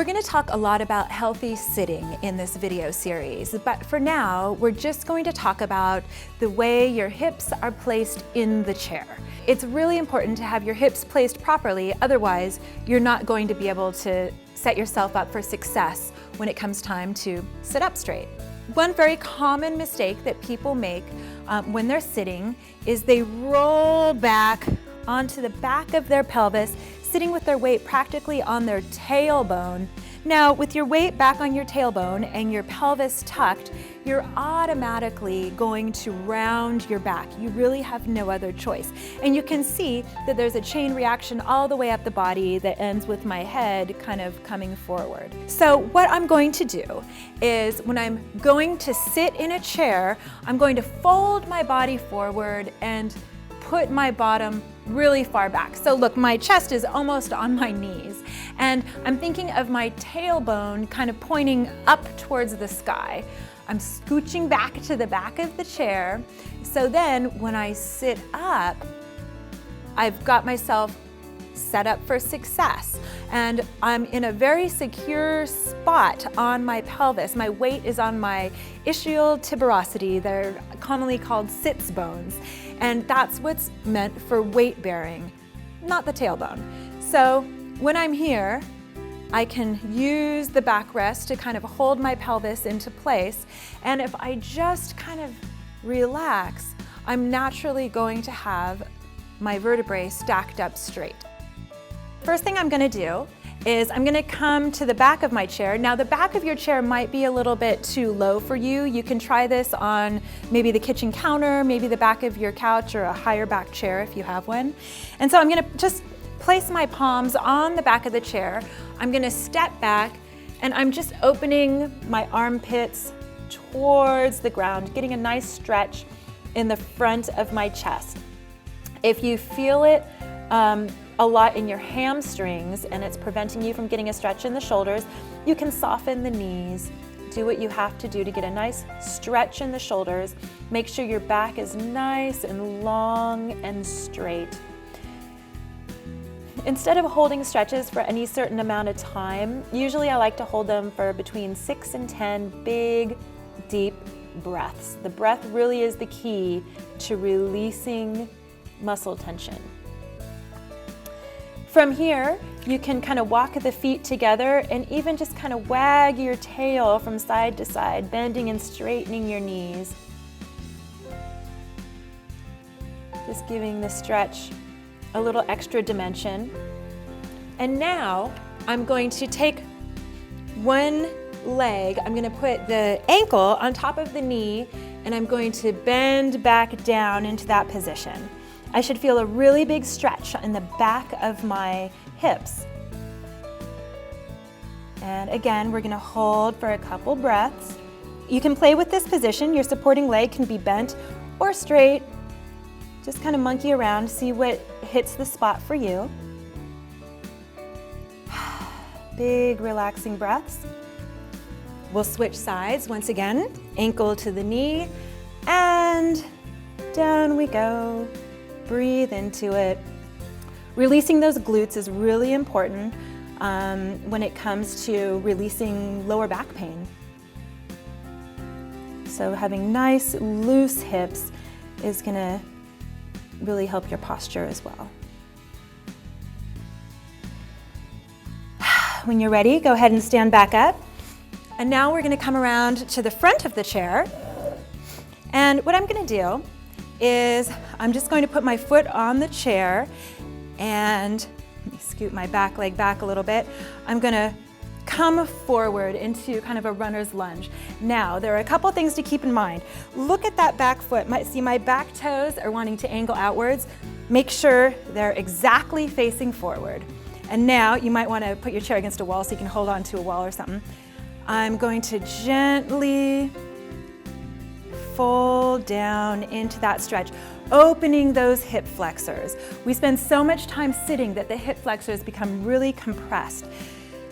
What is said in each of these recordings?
going to talk a lot about healthy sitting in this video series, but for now, we're just going to talk about the way your hips are placed in the chair. It's really important to have your hips placed properly, otherwise you're not going to be able to set yourself up for success when it comes time to sit up straight. One very common mistake that people make when they're sitting is they roll back onto the back of their pelvis, sitting with their weight practically on their tailbone. Now, with your weight back on your tailbone and your pelvis tucked, you're automatically going to round your back. You really have no other choice. And you can see that there's a chain reaction all the way up the body that ends with my head kind of coming forward. So what I'm going to do is when I'm going to sit in a chair, I'm going to fold my body forward and put my bottom really far back. So look, my chest is almost on my knees, and I'm thinking of my tailbone kind of pointing up towards the sky. I'm scooching back to the back of the chair, so then when I sit up, I've got myself set up for success. And I'm in a very secure spot on my pelvis. My weight is on my ischial tuberosity. They're commonly called Sitz bones. And that's what's meant for weight bearing, not the tailbone. So when I'm here, I can use the backrest to kind of hold my pelvis into place. And if I just kind of relax, I'm naturally going to have my vertebrae stacked up straight. First thing I'm gonna do is I'm gonna come to the back of my chair. Now, the back of your chair might be a little bit too low for you. You can try this on maybe the kitchen counter, maybe the back of your couch, or a higher back chair if you have one. And so I'm gonna just place my palms on the back of the chair. I'm gonna step back, and I'm just opening my armpits towards the ground, getting a nice stretch in the front of my chest. If you feel it a lot in your hamstrings and it's preventing you from getting a stretch in the shoulders, you can soften the knees. Do what you have to do to get a nice stretch in the shoulders. Make sure your back is nice and long and straight. Instead of holding stretches for any certain amount of time, usually I like to hold them for between 6 and 10 big, deep breaths. The breath really is the key to releasing muscle tension. From here, you can kind of walk the feet together and even just kind of wag your tail from side to side, bending and straightening your knees. Just giving the stretch a little extra dimension. And now I'm going to take one leg, I'm going to put the ankle on top of the knee, and I'm going to bend back down into that position. I should feel a really big stretch in the back of my hips. And again, we're gonna hold for a couple breaths. You can play with this position. Your supporting leg can be bent or straight. Just kind of monkey around, see what hits the spot for you. Big relaxing breaths. We'll switch sides once again. Ankle to the knee, and down we go. Breathe into it. Releasing those glutes is really important when it comes to releasing lower back pain. So having nice, loose hips is gonna really help your posture as well. When you're ready, go ahead and stand back up. And now we're gonna come around to the front of the chair. And what I'm gonna do is I'm just going to put my foot on the chair, and let me scoot my back leg back a little bit. I'm gonna come forward into kind of a runner's lunge. Now, there are a couple things to keep in mind. Look at that back foot. See, my back toes are wanting to angle outwards. Make sure they're exactly facing forward. And now you might want to put your chair against a wall so you can hold on to a wall or something. I'm going to gently fold down into that stretch, opening those hip flexors. We spend so much time sitting that the hip flexors become really compressed.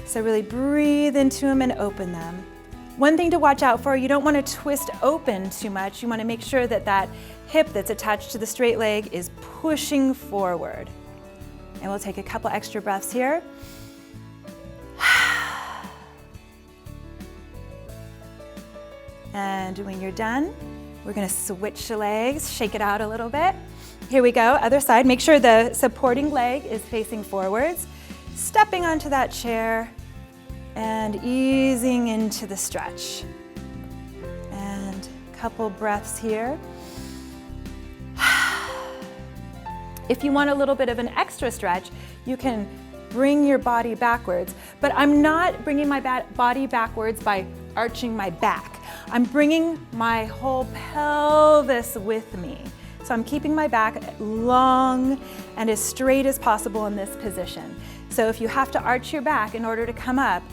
So really breathe into them and open them. One thing to watch out for, you don't want to twist open too much. You want to make sure that that hip that's attached to the straight leg is pushing forward. And we'll take a couple extra breaths here. And when you're done, we're gonna switch the legs, shake it out a little bit. Here we go, other side. Make sure the supporting leg is facing forwards. Stepping onto that chair and easing into the stretch. And a couple breaths here. If you want a little bit of an extra stretch, you can bring your body backwards, but I'm not bringing my body backwards by arching my back. I'm bringing my whole pelvis with me. So I'm keeping my back long and as straight as possible in this position. So if you have to arch your back in order to come up,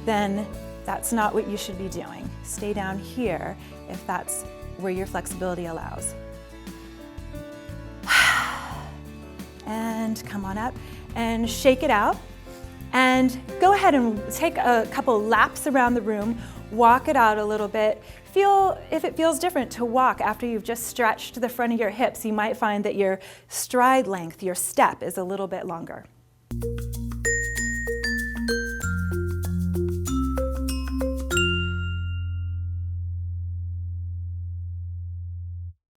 then that's not what you should be doing. Stay down here if that's where your flexibility allows. And come on up and shake it out. And go ahead and take a couple laps around the room, walk it out a little bit. Feel if it feels different to walk after you've just stretched the front of your hips. You might find that your stride length, your step, is a little bit longer.